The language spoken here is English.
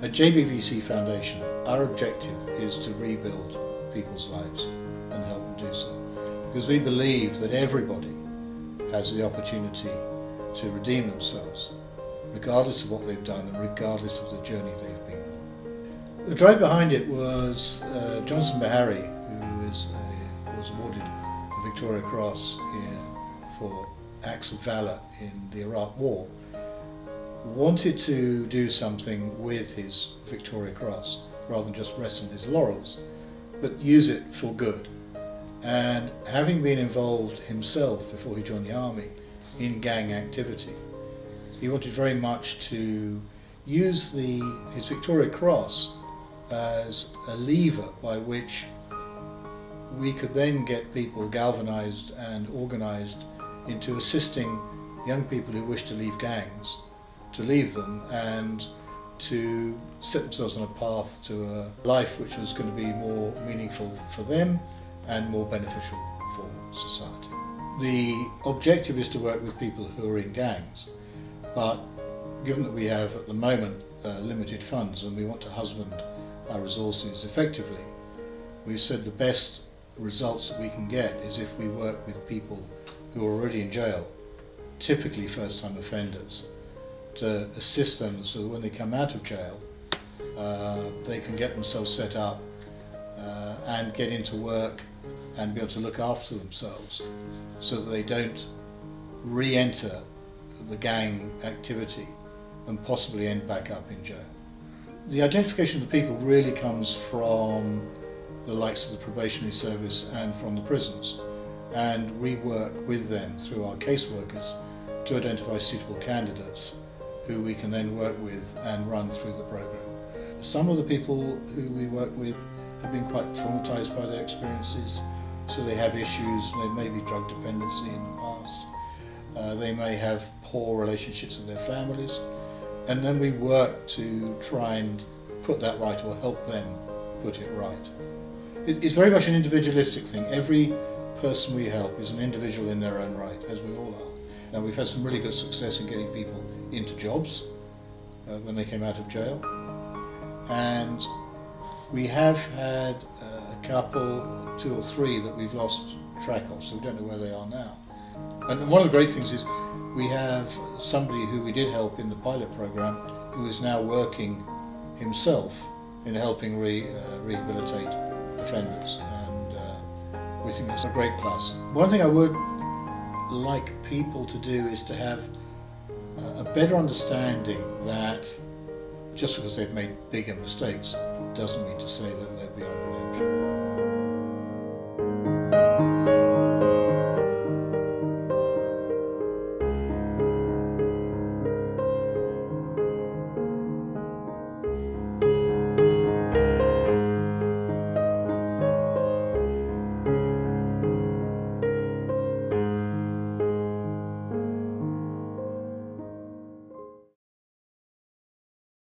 At JBVC Foundation, our objective is to rebuild people's lives and help them do so, because we believe that everybody has the opportunity to redeem themselves, regardless of what they've done and regardless of the journey they've been on. The drive behind it was Johnson Bahari, who was awarded the Victoria Cross for acts of valour in the Iraq War, wanted to do something with his Victoria Cross rather than just rest on his laurels, but use it for good. And having been involved himself before he joined the army in gang activity, he wanted very much to use his Victoria Cross as a lever by which we could then get people galvanised and organised into assisting young people who wish to leave gangs to leave them and to set themselves on a path to a life which was going to be more meaningful for them and more beneficial for society. The objective is to work with people who are in gangs, but given that we have at the moment limited funds and we want to husband our resources effectively, we've said the best results that we can get is if we work with people who are already in jail, typically first-time offenders, to assist them so that when they come out of jail they can get themselves set up and get into work and be able to look after themselves so that they don't re-enter the gang activity and possibly end back up in jail. The identification of the people really comes from the likes of the probationary service and from the prisons, and we work with them through our caseworkers to identify suitable candidates who we can then work with and run through the program. Some of the people who we work with have been quite traumatised by their experiences, so they have issues. They may be drug dependency in the past, they may have poor relationships with their families, and then we work to try and put that right or help them put it right. It's very much an individualistic thing. Every person we help is an individual in their own right, as we all are. Now, we've had some really good success in getting people into jobs when they came out of jail, and we have had a couple, 2 or 3, that we've lost track of, so we don't know where they are now. And one of the great things is we have somebody who we did help in the pilot program who is now working himself in helping rehabilitate offenders, and we think that's a great plus. One thing I would like people to do is to have a better understanding that just because they've made bigger mistakes doesn't mean to say that they're beyond redemption.